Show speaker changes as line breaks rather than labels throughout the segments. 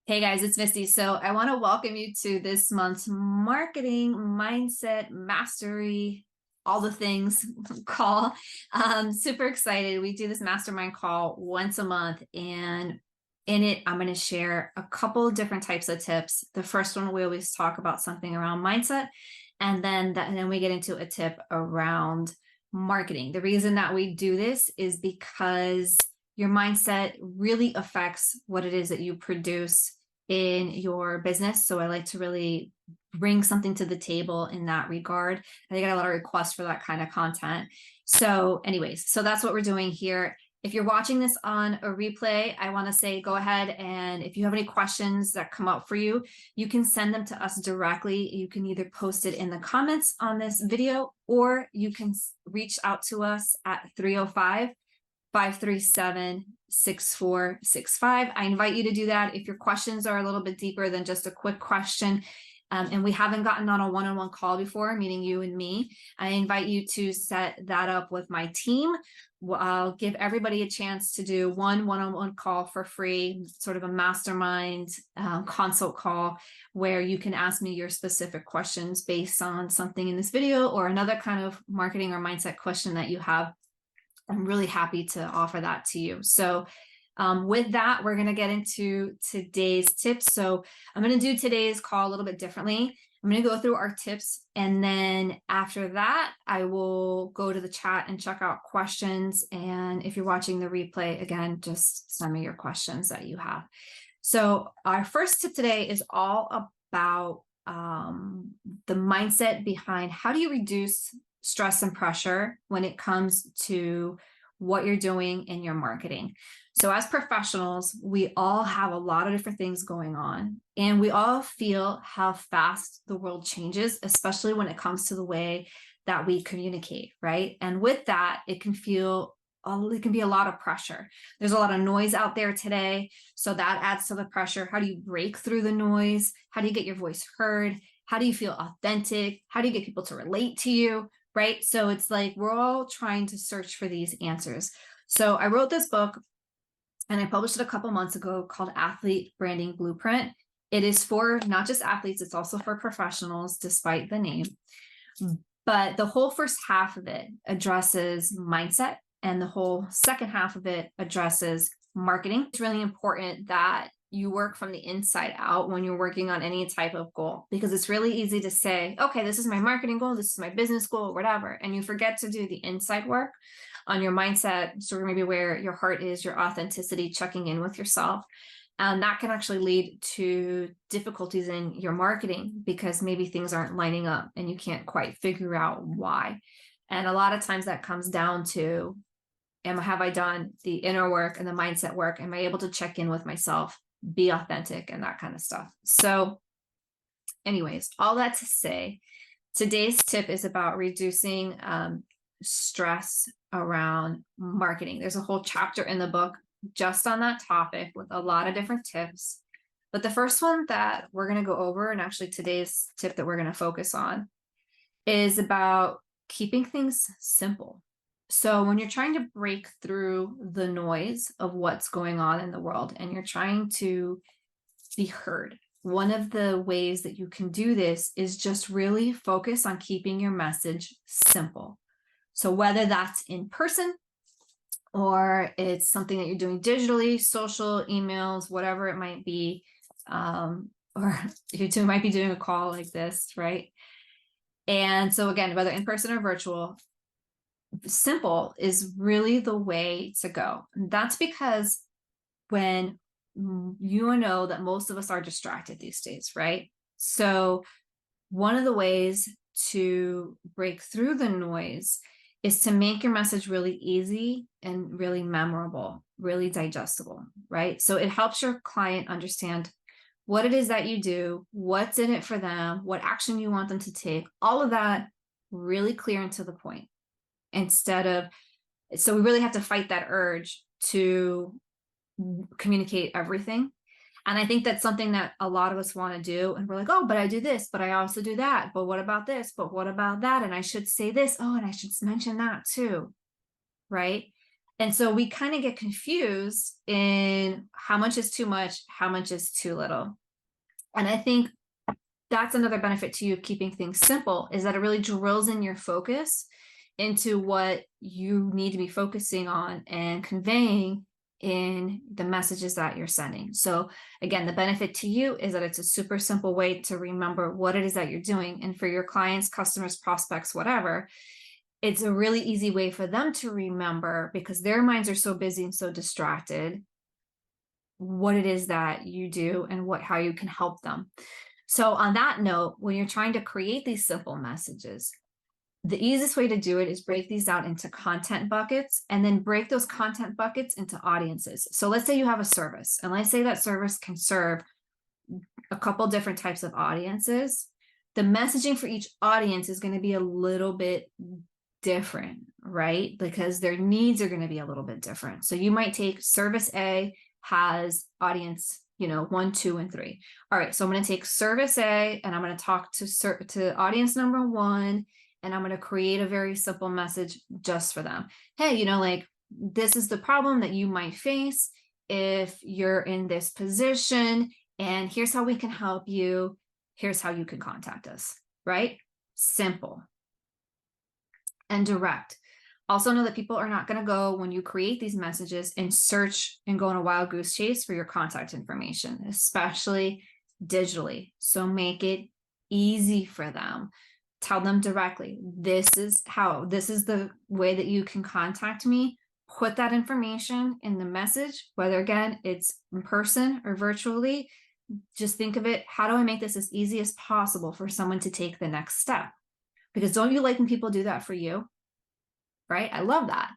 Hey guys, it's Misty. So I want to welcome you to this month's marketing mindset mastery, all the things call. Super excited. We do this mastermind call once a month, and in it, I'm going to share a couple of different types of tips. The first one, we always talk about something around mindset, and then we get into a tip around marketing. The reason that we do this is because your mindset really affects what it is that you produce in your business. So I like to really bring something to the table in that regard. I got a lot of requests for that kind of content. So anyways, so that's what we're doing here. If you're watching this on a replay, I want to say go ahead, and if you have any questions that come up for you, you can send them to us directly. You can either post it in the comments on this video, or you can reach out to us at 305-537-6465. I invite you to do that if your questions are a little bit deeper than just a quick question. And we haven't gotten on a one-on-one call before, meaning you and me. I invite you to set that up with my team. I'll give everybody a chance to do one-on-one call for free, sort of a mastermind consult call, where you can ask me your specific questions based on something in this video or another kind of marketing or mindset question that you have. I'm really happy to offer that to you. So with that, we're going to get into today's tips. So I'm going to do today's call a little bit differently. I'm going to go through our tips, and then after that, I will go to the chat and check out questions. And if you're watching the replay, again, just send me your questions that you have. So our first tip today is all about the mindset behind how do you reduce stress and pressure when it comes to what you're doing in your marketing. So as professionals, we all have a lot of different things going on, and we all feel how fast the world changes, especially when it comes to the way that we communicate, right? And with that, it can be a lot of pressure. There's a lot of noise out there today, so that adds to the pressure. How do you break through the noise? How do you get your voice heard? How do you feel authentic? How do you get people to relate to you? Right? So it's like we're all trying to search for these answers. So I wrote this book, and I published it a couple months ago, called Athlete Branding Blueprint. It is for not just athletes, it's also for professionals, despite the name. But the whole first half of it addresses mindset, and the whole second half of it addresses marketing. It's really important that you work from the inside out when you're working on any type of goal, because it's really easy to say, okay, this is my marketing goal, this is my business goal, whatever. And you forget to do the inside work on your mindset, sort of maybe where your heart is, your authenticity, checking in with yourself. And that can actually lead to difficulties in your marketing, because maybe things aren't lining up and you can't quite figure out why. And a lot of times that comes down to, have I done the inner work and the mindset work? Am I able to check in with myself, be authentic, and that kind of stuff? So anyways, all that to say, today's tip is about reducing stress around marketing. There's a whole chapter in the book just on that topic with a lot of different tips. But the first one that we're going to go over, and actually today's tip that we're going to focus on, is about keeping things simple. So when you're trying to break through the noise of what's going on in the world and you're trying to be heard, one of the ways that you can do this is just really focus on keeping your message simple. So whether that's in person or it's something that you're doing digitally, social, emails, whatever it might be, or you might be doing a call like this, right? And so again, whether in person or virtual, simple is really the way to go. And that's because when you know that most of us are distracted these days, right? So one of the ways to break through the noise is to make your message really easy and really memorable, really digestible, right? So it helps your client understand what it is that you do, what's in it for them, what action you want them to take, all of that really clear and to the point. So we really have to fight that urge to communicate everything. And I think that's something that a lot of us want to do. And we're like, oh, but I do this, but I also do that. But what about this? But what about that? And I should say this. Oh, and I should mention that too. Right. And so we kind of get confused in how much is too much, how much is too little. And I think that's another benefit to you of keeping things simple, is that it really drills in your focus into what you need to be focusing on and conveying in the messages that you're sending. So again, the benefit to you is that it's a super simple way to remember what it is that you're doing. And for your clients, customers, prospects, whatever, it's a really easy way for them to remember, because their minds are so busy and so distracted, what it is that you do and how you can help them. So on that note, when you're trying to create these simple messages, the easiest way to do it is break these out into content buckets, and then break those content buckets into audiences. So let's say you have a service, and let's say that service can serve a couple different types of audiences. The messaging for each audience is going to be a little bit different, right? Because their needs are going to be a little bit different. So you might take service A has audience, 1, 2, and 3. All right, so I'm going to take service A and I'm going to talk to audience number 1, and I'm going to create a very simple message just for them. Hey, like, this is the problem that you might face if you're in this position, and here's how we can help you. Here's how you can contact us, right? Simple and direct. Also know that people are not going to go, when you create these messages, and search and go on a wild goose chase for your contact information, especially digitally. So make it easy for them. Tell them directly, this is the way that you can contact me. Put that information in the message, whether again, it's in person or virtually. Just think of it, how do I make this as easy as possible for someone to take the next step? Because don't you like when people do that for you? Right? I love that.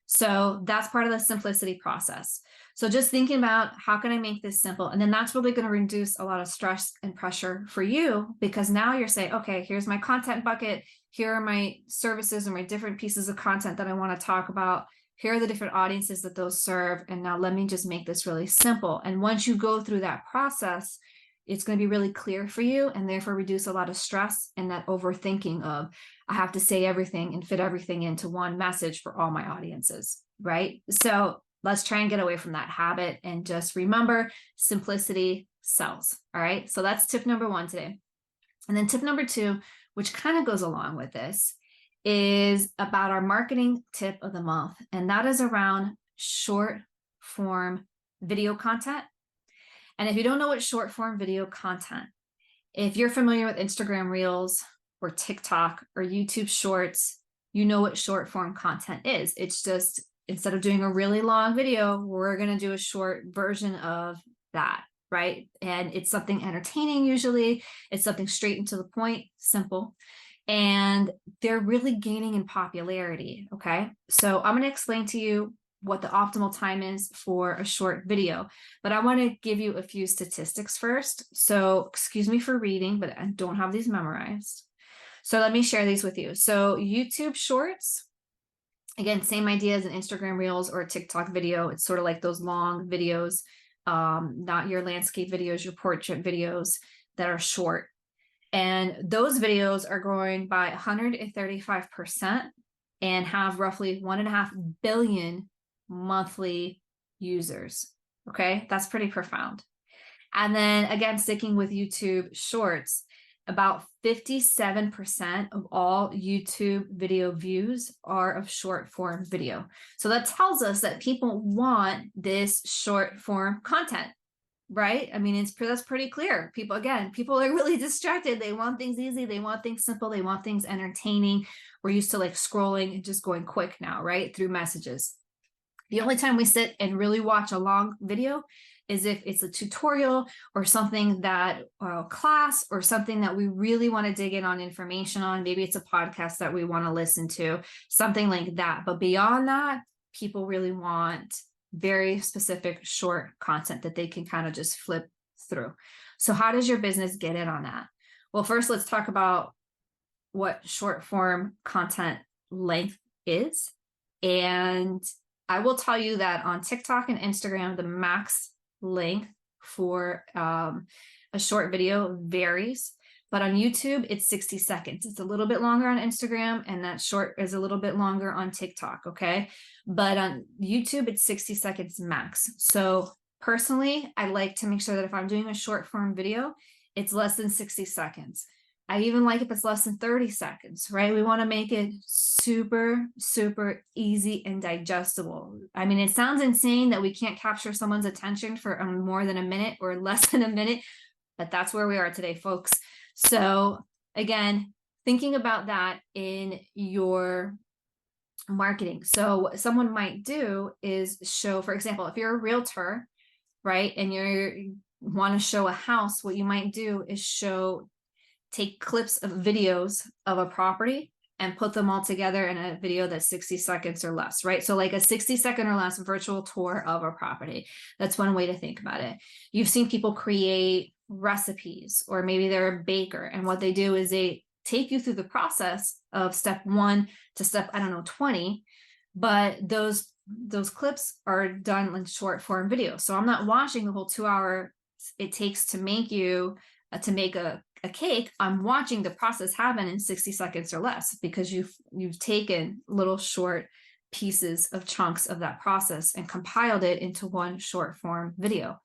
So that's part of the simplicity process. So just thinking about, how can I make this simple? And then that's really going to reduce a lot of stress and pressure for you, because now you're saying, okay, here's my content bucket. Here are my services and my different pieces of content that I want to talk about. Here are the different audiences that those serve. And now let me just make this really simple. And once you go through that process, it's going to be really clear for you, and therefore reduce a lot of stress and that overthinking of, I have to say everything and fit everything into one message for all my audiences, right? So let's try and get away from that habit and just remember, simplicity sells. All right. So that's tip number 1 today. And then tip number 2, which kind of goes along with this, is about our marketing tip of the month. And that is around short form video content. And if you don't know what short form video content, if you're familiar with Instagram Reels or TikTok or YouTube Shorts, you know what short form content is. It's just, instead of doing a really long video, we're going to do a short version of that, right? And it's something entertaining usually. It's something straight and to the point, simple. And they're really gaining in popularity, okay? So I'm going to explain to you what the optimal time is for a short video, but I want to give you a few statistics first. So excuse me for reading, but I don't have these memorized. So let me share these with you. So YouTube Shorts, again, same idea as an Instagram Reels or a TikTok video. It's sort of like those long videos, not your landscape videos, your portrait videos that are short. And those videos are growing by 135% and have roughly 1.5 billion monthly users. Okay, that's pretty profound. And then again, sticking with YouTube Shorts, about 57% of all YouTube video views are of short form video. So that tells us that people want this short form content, right? I mean, that's pretty clear. People are really distracted. They want things easy. They want things simple. They want things entertaining. We're used to like scrolling and just going quick now, right? Through messages. The only time we sit and really watch a long video is if it's a tutorial or something that, or a class or something that we really want to dig in on information on. Maybe it's a podcast that we want to listen to, something like that. But beyond that, people really want very specific short content that they can kind of just flip through. So how does your business get in on that? Well, first, let's talk about what short form content length is. And I will tell you that on TikTok and Instagram, the max length for a short video varies. But on YouTube, it's 60 seconds. It's a little bit longer on Instagram, and that short is a little bit longer on TikTok, okay? But on YouTube, it's 60 seconds max. So personally, I like to make sure that if I'm doing a short form video, it's less than 60 seconds. I even like if it's less than 30 seconds, right? We want to make it super, super easy and digestible. I mean, it sounds insane that we can't capture someone's attention for more than a minute or less than a minute, but that's where we are today, folks. So again, thinking about that in your marketing. So what someone might do is show, for example, if you're a realtor, right, and you want to show a house, what you might do is take clips of videos of a property and put them all together in a video that's 60 seconds or less, right? So like a 60-second or less virtual tour of a property. That's one way to think about it. You've seen people create recipes, or maybe they're a baker, and what they do is they take you through the process of step 1 to step, I don't know, 20, but those clips are done in short form video. So I'm not watching the whole 2 hour it takes to make a cake. I'm watching the process happen in 60 seconds or less, because you've taken little short pieces of chunks of that process and compiled it into one short form video.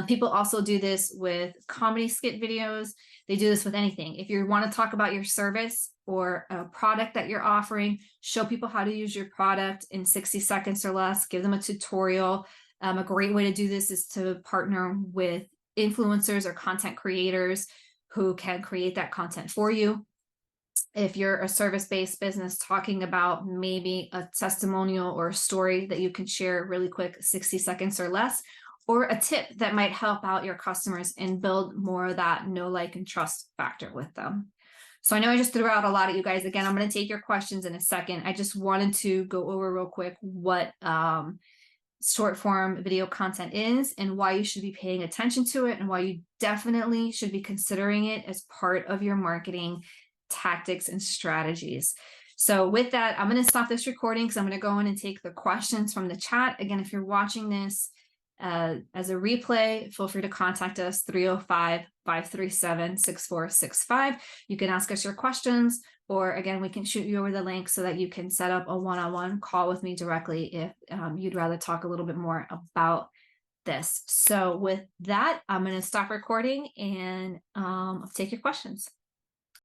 People also do this with comedy skit videos. They do this with anything. If you want to talk about your service or a product that you're offering, show people how to use your product in 60 seconds or less, give them a tutorial. A great way to do this is to partner with influencers or content creators who can create that content for you. If you're a service-based business, talking about maybe a testimonial or a story that you can share really quick, 60 seconds or less, or a tip that might help out your customers and build more of that know, like, and trust factor with them. So I know I just threw out a lot at you guys. Again, I'm going to take your questions in a second. I just wanted to go over real quick what short form video content is and why you should be paying attention to it, and why you definitely should be considering it as part of your marketing tactics and strategies. So with that, I'm going to stop this recording because I'm going to go in and take the questions from the chat. Again, if you're watching this as a replay, feel free to contact us 305-537-6465. You can ask us your questions, or again, we can shoot you over the link so that you can set up a one-on-one call with me directly if you'd rather talk a little bit more about this. So with that, I'm going to stop recording and I'll take your questions.